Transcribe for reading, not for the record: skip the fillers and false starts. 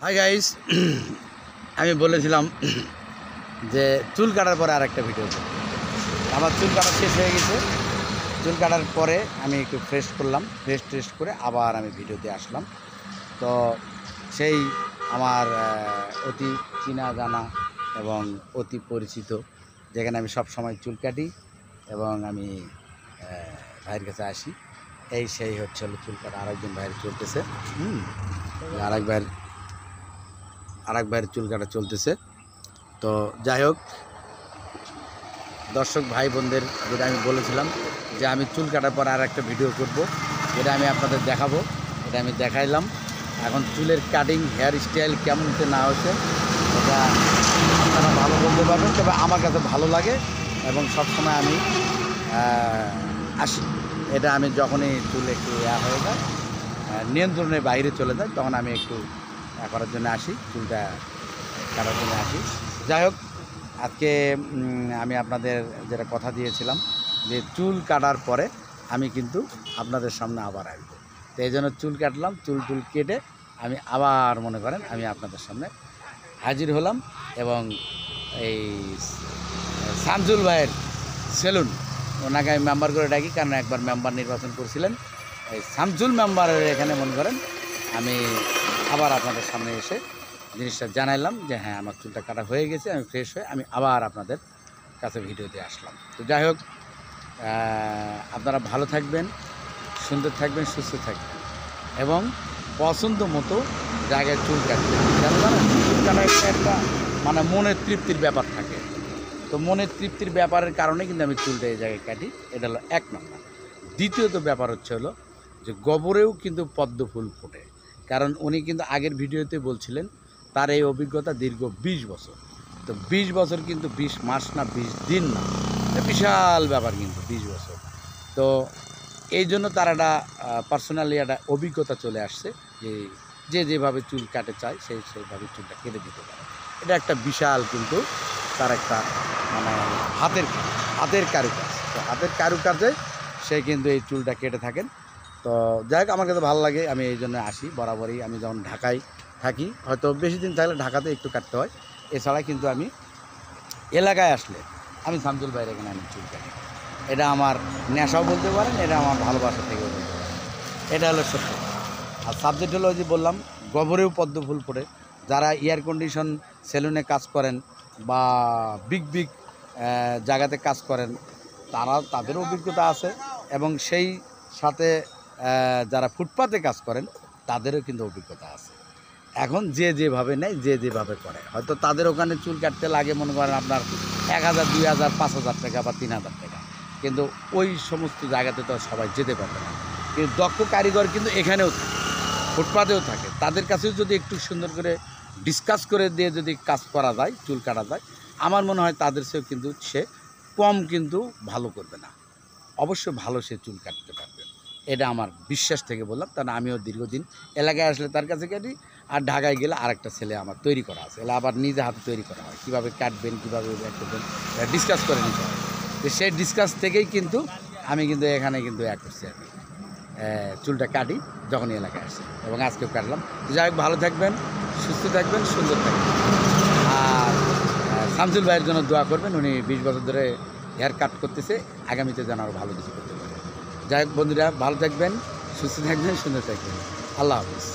Hi guys, আমি বলেছিলাম যে চুল কাটার পরে আরেকটা ভিডিও করব। আমার চুল কাটা শেষ হয়ে গেছে। চুল কাটার পরে আমি একটু ফ্রেশ করলাম, টেস্ট করে আবার আমি ভিডিওতে আসলাম। তো সেই আমার অতি চেনা জানা এবং অতি পরিচিত, যেখানে আমি সব সময় চুল কাটি এবং আমি ভাইয়ের কাছে আসি। সেই হচ্ছে চুল কাটা। আরেকজন ভাইয়ের চলতেছে, আরেক ভাইয়ের চুল কাটা চলতেছে। তো যাই হোক, দর্শক ভাই বোনদের যেটা আমি বলেছিলাম যে আমি চুল কাটার পর আর একটা ভিডিও করব, যেটা আমি আপনাদের দেখাবো, এটা আমি দেখাইলাম। এখন চুলের কাটিং হেয়ার স্টাইল কেমন হচ্ছে না হচ্ছে এটা আপনারা ভালো বলতে পারবেন, তবে আমার কাছে ভালো লাগে এবং সবসময় আমি আসি। এটা আমি যখনই চুল একটু হয়ে যায়, নিয়ন্ত্রণের বাইরে চলে যায়, তখন আমি একটু করার জন্য আসি, চুলটা কাটার জন্য আসি। যাই হোক, আজকে আমি আপনাদের যেটা কথা দিয়েছিলাম যে চুল কাটার পরে আমি কিন্তু আপনাদের সামনে আবার আসবো। তো এই জন্য চুল কাটলাম, চুল কেটে আমি আবার মনে করেন আমি আপনাদের সামনে হাজির হলাম। এবং এই শামসুল ভাইয়ের সেলুন, ওনাকে আমি মেম্বার করে ডাকি, কারণ একবার মেম্বার নির্বাচন করছিলেন। এই শামসুল মেম্বারের এখানে মনে করেন আমি আবার আপনাদের সামনে এসে জিনিসটা জানাইলাম যে হ্যাঁ, আমার চুলটা কাটা হয়ে গেছে, আমি ফ্রেশ হয়ে আমি আবার আপনাদের কাছে ভিডিও দিয়ে আসলাম। তো যাই হোক, আপনারা ভালো থাকবেন, সুন্দর থাকবেন, সুস্থ থাকবেন এবং পছন্দ মতো জায়গায় চুল কাটবেন। কেন জানেন, চুল কাটা একটা মানে মনের তৃপ্তির ব্যাপার থাকে। তো মনের তৃপ্তির ব্যাপারের কারণে কিন্তু আমি চুলটা এই জায়গায় কাটি। এটা হলো এক নম্বর। দ্বিতীয়ত ব্যাপার হলো যে গোবরেও কিন্তু পদ্ম ফুল ফোটে। কারণ উনি কিন্তু আগের ভিডিওতে বলছিলেন তার এই অভিজ্ঞতা দীর্ঘ 20 বছর। তো 20 বছর কিন্তু 20 মাস না, 20 দিন না, বিশাল ব্যাপার কিন্তু 20 বছর। তো এই জন্য তার একটা পার্সোনালি একটা অভিজ্ঞতা চলে আসছে যে যেভাবে চুল কাটে চায় সেইভাবে চুলটা কেটে দিতে পারে। এটা একটা বিশাল কিন্তু তার একটা মানে হাতের কারুকাজ। তো হাতের কারুকাজে সে কিন্তু এই চুলটা কেটে থাকেন। তো যাই হোক, আমার কাছে ভালো লাগে, আমি এই জন্য আসি বরাবরই। আমি যখন ঢাকায় থাকি, হয়তো বেশি দিন থাকলে ঢাকাতে একটু কাটতে হয়, এছাড়া কিন্তু আমি এলাকায় আসলে আমি শামসুল ভাইয়ের এখানে আমি চুল কাটি। এটা আমার নেশাও বলতে পারেন, এটা আমার ভালোবাসা থেকেও বলতে পারেন। এটা হলো সত্য। আর সাবজেক্ট হলো যে বললাম, গোবরেও পদ্ম ফুল ফোটে। যারা এয়ার কন্ডিশন সেলুনে কাজ করেন বা বিগ জায়গাতে কাজ করেন, তাদেরও অভিজ্ঞতা আছে এবং সেই সাথে যারা ফুটপাতে কাজ করেন তাদেরও কিন্তু অভিজ্ঞতা আছে। এখন যেভাবে নেয়, যেভাবে করে, হয়তো তাদের ওখানে চুল কাটতে লাগে মনে করেন আপনার 1000, 2000, 5000 টাকা বা 3000 টাকা, কিন্তু ওই সমস্ত জায়গাতে তো সবাই যেতে পারবে না। কিন্তু দক্ষ কারিগর কিন্তু এখানেও থাকে, ফুটপাতেও থাকে। তাদের কাছেও যদি একটু সুন্দর করে ডিসকাস করে দিয়ে যদি কাজ করা যায়, চুল কাটা যায়, আমার মনে হয় তাদের চেয়েও কিন্তু সে কম কিন্তু ভালো করবে না, অবশ্যই ভালো সে চুল কাটতে পারবে। এটা আমার বিশ্বাস থেকে বললাম, কারণ আমিও দীর্ঘদিন এলাকায় আসলে তার কাছে কাটি, আর ঢাকায় গেলে আরেকটা ছেলে আমার তৈরি করা আছে, এলা আবার নিজে হাতে তৈরি করা হয়, কীভাবে কাটবেন, কীভাবে কাটবেন ডিসকাস করে নিতে হয়। তো সেই ডিসকাস থেকেই কিন্তু আমি কিন্তু এখানে কিন্তু করছি, আমি চুলটা কাটি যখনই এলাকায় আসি এবং আজকেও কাটলাম। যাই হোক, ভালো থাকবেন, সুস্থ থাকবেন, সুন্দর থাকবেন। আর শামসুল ভাইয়ের জন্য দোয়া করবেন, উনি 20 বছর ধরে হেয়ার কাট করতেছে, আগামীতে যেন আরও ভালো কিছু করতে পারে। যাই হোক বন্ধুরা, ভালো থাকবেন, সুস্থ থাকবেন, সুন্দর থাকবেন। আল্লাহ হাফিজ।